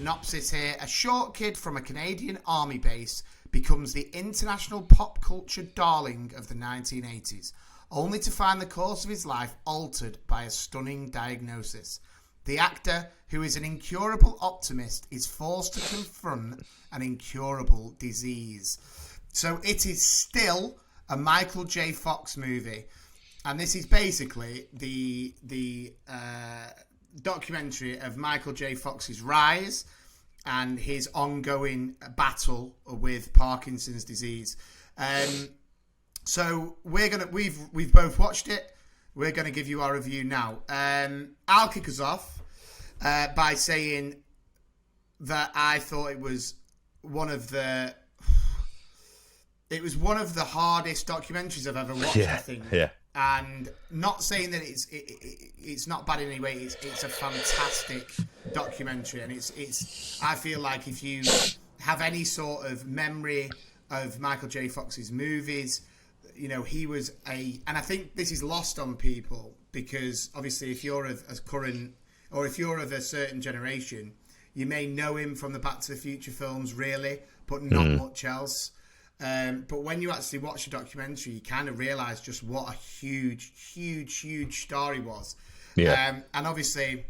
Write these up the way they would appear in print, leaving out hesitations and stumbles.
synopsis here. A short kid from a Canadian army base becomes the international pop culture darling of the 1980s, only to find the course of his life altered by a stunning diagnosis. The actor, who is an incurable optimist, is forced to confront an incurable disease. So it is still a Michael J. Fox movie. And this is basically the documentary of Michael J. Fox's rise and his ongoing battle with Parkinson's disease. So we've both watched it. We're gonna give you our review now. I'll kick us off by saying that I thought it was one of the hardest documentaries I've ever watched. I think. Yeah. And not saying that it's not bad in any way. It's a fantastic documentary, and it's. I feel like if you have any sort of memory of Michael J. Fox's movies, you know, he was and I think this is lost on people because obviously if you're of a current or if you're of a certain generation, you may know him from the Back to the Future films, really, but not much else. But when you actually watch the documentary, you kind of realise just what a huge star he was. Yeah. And obviously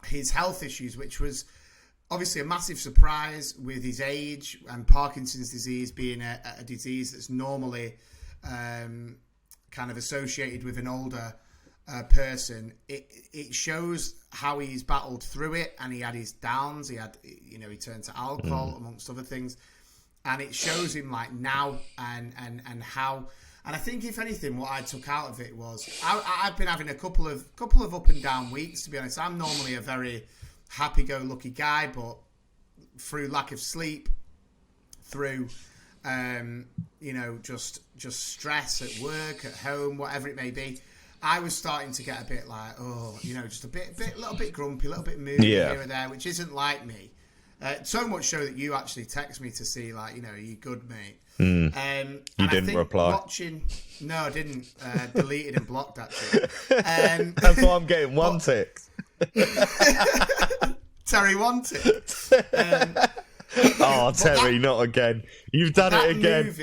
his health issues, which was obviously a massive surprise with his age and Parkinson's disease being a disease that's normally kind of associated with an older person. It shows how he's battled through it, and he had his downs. He turned to alcohol amongst other things. And it shows him like now and how, and I think if anything, what I took out of it was I've been having a couple of up and down weeks. To be honest, I'm normally a very happy-go-lucky guy, but through lack of sleep, through just stress at work, at home, whatever it may be, I was starting to get a bit like just a little bit grumpy, a little bit moody here and there, which isn't like me. So much so that you actually text me to see, like, are you good, mate? You didn't reply. No, I didn't. Deleted and blocked, actually. That's why I'm getting one text. Terry wanted. Terry, not again. You've done it again.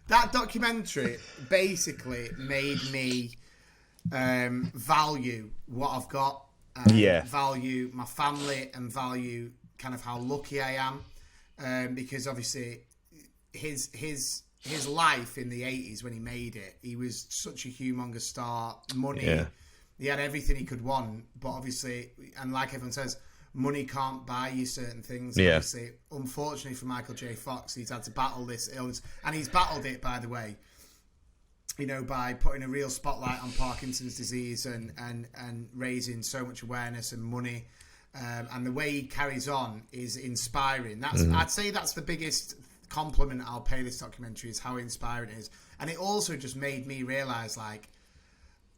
That documentary basically made me value what I've got. Value my family and value kind of how lucky I am, because obviously his life in the 80s when he made it, he was such a humongous star. Money, he had everything he could want, but obviously, and like everyone says, money can't buy you certain things. Obviously, unfortunately for Michael J. Fox, he's had to battle this illness, and he's battled it, by the way, by putting a real spotlight on Parkinson's disease and raising so much awareness and money. And the way he carries on is inspiring. I'd say that's the biggest compliment I'll pay this documentary, is how inspiring it is. And it also just made me realise, like,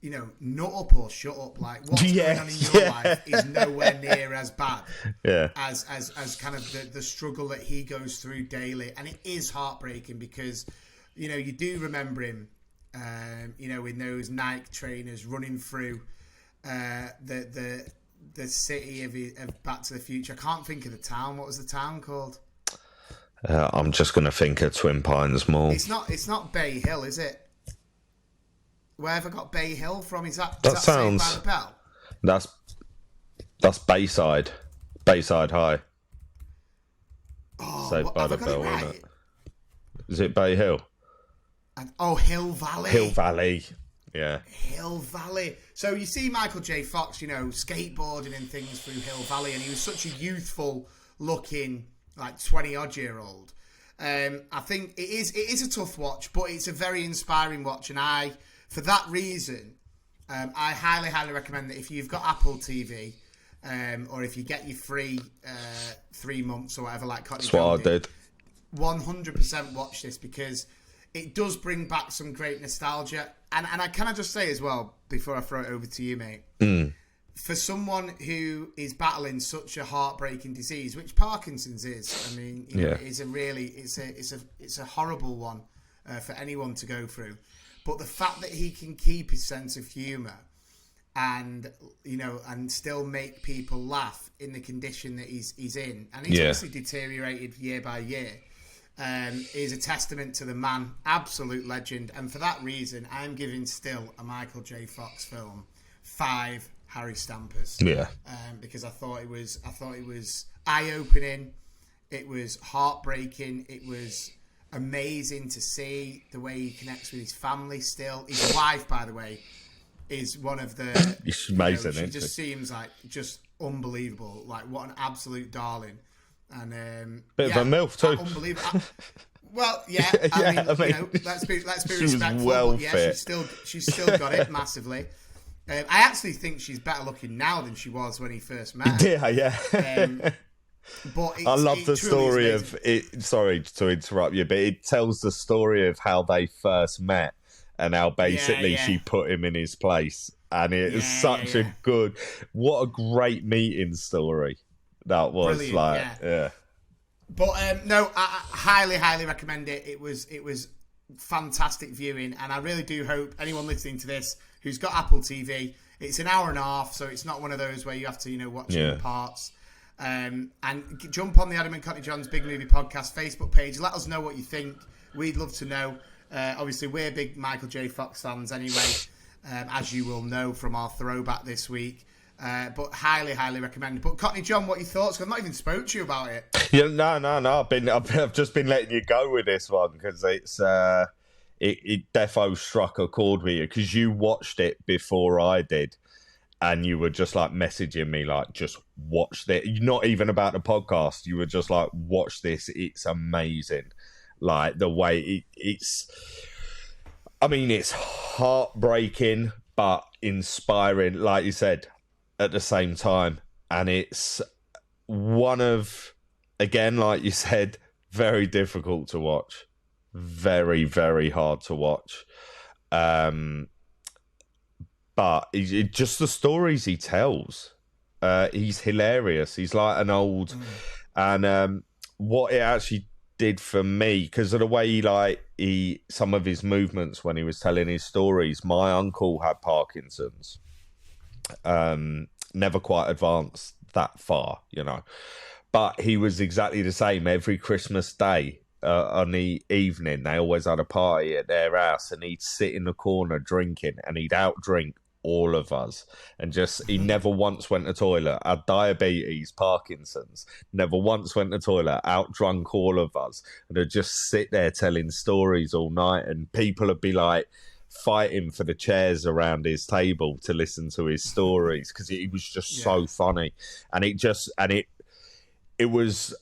nut up or shut up. Like, what's going on in your life is nowhere near as bad as kind of the struggle that he goes through daily. And it is heartbreaking because, you do remember him, in those Nike trainers running through the city of Back to the Future. I can't think of the town. What was the town called? I'm just going to think of Twin Pines Mall. It's not Bay Hill, is it? Where have I got Bay Hill from? Is that sounds Saved by the Bell? That's Bayside High. Saved by the Bell, right? Isn't it? Is it Bay Hill? Hill Valley. Hill Valley, yeah. Hill Valley. So you see Michael J. Fox, skateboarding and things through Hill Valley, and he was such a youthful looking, like 20-odd-year-old. I think it is a tough watch, but it's a very inspiring watch, and for that reason, I highly recommend that if you've got Apple TV, or if you get your free 3 months or whatever, like Cockney John did, 100% watch this, because it does bring back some great nostalgia. And can I just say as well, before I throw it over to you, mate, for someone who is battling such a heartbreaking disease, which Parkinson's is, I mean, it's a horrible one for anyone to go through. But the fact that he can keep his sense of humour and and still make people laugh in the condition that he's in, and he's obviously deteriorated year by year, is a testament to the man. Absolute legend. And for that reason, I'm giving still a Michael J. Fox film 5 Harry Stampers. Yeah. Because I thought it was eye-opening. It was heartbreaking. It was amazing to see the way he connects with his family still. His wife, by the way, is one of the... It's amazing, she just seems like just unbelievable. Like, what an absolute darling. And bit of a MILF too. Unbelievable. Well, yeah. I mean, let's be respectful. Well fit. She's still got it massively. I actually think she's better looking now than she was when he first met her. Yeah. But I love the story of it. Sorry to interrupt you, but it tells the story of how they first met and how basically she put him in his place. And it is such a good, what a great meeting story that was. Brilliant, yeah. But no, I highly, highly recommend it. It was fantastic viewing, and I really do hope anyone listening to this who's got Apple TV, it's an hour and a half, so it's not one of those where you have to watch it in parts. And jump on the Adam and Cockney John's Big Movie Podcast Facebook page. Let us know what you think. We'd love to know. Obviously, we're big Michael J. Fox fans anyway, as you will know from our throwback this week. But highly, highly recommend. But Cockney John, what are your thoughts? I've not even spoke to you about it. Yeah, no. I've just been letting you go with this one because it defo struck a chord with you because you watched it before I did. And you were just like messaging me, like, just watch this. Not even about the podcast. You were just like, watch this. It's amazing. Like the way it's heartbreaking, but inspiring, like you said, at the same time. And it's one of, again, like you said, very difficult to watch. Very, very hard to watch. But just the stories he tells, he's hilarious. He's like an old, and what it actually did for me, because of the way he some of his movements when he was telling his stories. My uncle had Parkinson's, never quite advanced that far, but he was exactly the same every Christmas Day. On the evening, they always had a party at their house, and he'd sit in the corner drinking, and he'd outdrink all of us. And he never once went to the toilet. Had diabetes, Parkinson's, never once went to the toilet, outdrunk all of us, and he'd just sit there telling stories all night, and people would be like fighting for the chairs around his table to listen to his stories because he was just so funny. And it was.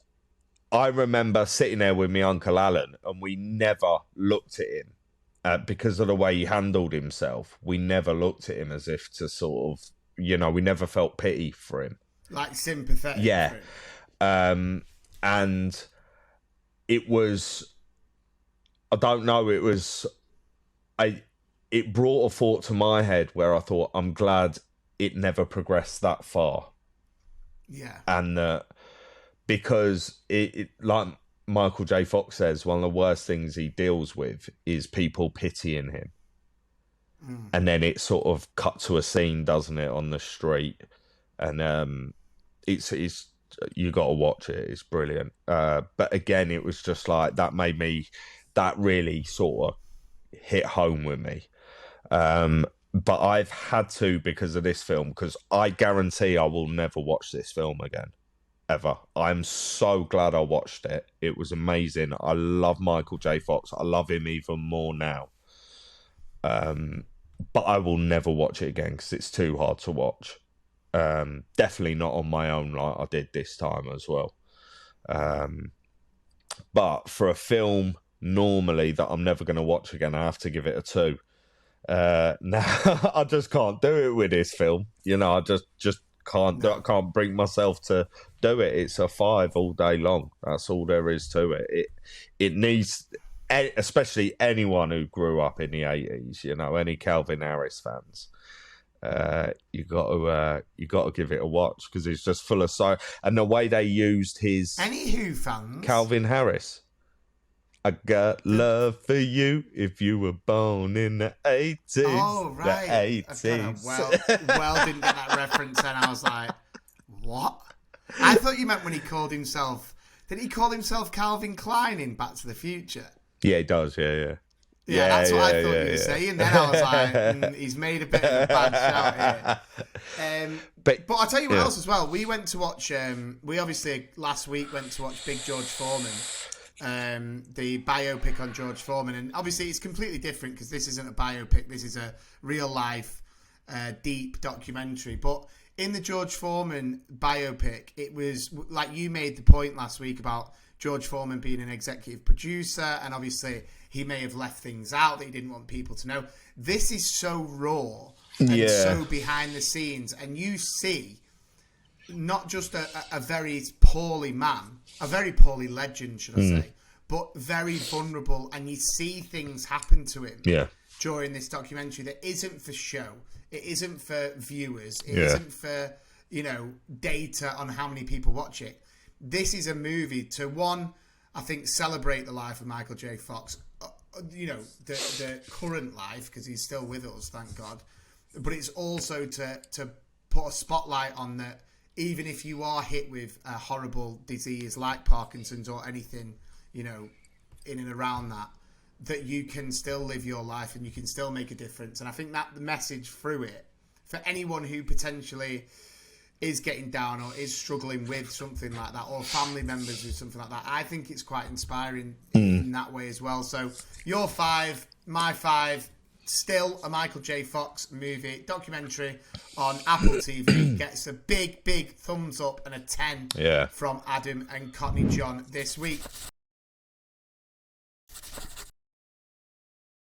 I remember sitting there with my Uncle Alan, and we never looked at him because of the way he handled himself. We never looked at him as if to sort of, we never felt pity for him. Like sympathetic. Yeah. And it was, I don't know, it brought a thought to my head where I thought, I'm glad it never progressed that far. Yeah. And because it like Michael J. Fox says, one of the worst things he deals with is people pitying him. And then it sort of cut to a scene, doesn't it, on the street? And it's you got to watch it. It's brilliant. But again, it was just like that really sort of hit home with me. But I've had to because of this film, because I guarantee I will never watch this film again. Ever. I'm so glad I watched it. It was amazing. I love Michael J. Fox. I love him even more now. But I will never watch it again because it's too hard to watch. Definitely not on my own like I did this time as well. But for a film normally that I'm never going to watch again, I have to give it a 2. Now I just can't do it with this film. I just can't bring myself to do it. It's a 5 all day long. That's all there is to it. It needs, especially anyone who grew up in the 80s, any Calvin Harris fans, you got to give it a watch because it's just full of and the way they used his any Who fans, Calvin Harris. I got love for you if you were born in the 80s. Oh, right. The 80s. Well, didn't get that reference, and I was like, what? I thought you meant when he called himself... Did he call himself Calvin Klein in Back to the Future? Yeah, he does, yeah. Yeah, that's what I thought you were saying. Then I was like, he's made a bit of a bad shout here. But I'll tell you what else as well. We went to watch, we obviously last week went to watch Big George Foreman, the biopic on George Foreman. And obviously it's completely different because this isn't a biopic. This is a real life, deep documentary. But in the George Foreman biopic, it was like you made the point last week about George Foreman being an executive producer, and obviously he may have left things out that he didn't want people to know. This is so raw and so behind the scenes, and you see not just a very poorly man, a very poorly legend, should I say, but very vulnerable, and you see things happen to him during this documentary that isn't for show. It isn't for viewers. It isn't for, data on how many people watch it. This is a movie to, one, I think, celebrate the life of Michael J. Fox, the current life, because he's still with us, thank God. But it's also to put a spotlight on that, even if you are hit with a horrible disease like Parkinson's or anything, in and around that you can still live your life and you can still make a difference. And I think that the message through it, for anyone who potentially is getting down or is struggling with something like that, or family members with something like that, I think it's quite inspiring in that way as well. So your 5, my 5, still a Michael J. Fox movie documentary on Apple TV gets a big thumbs up and a 10 from Adam and Cockney John this week.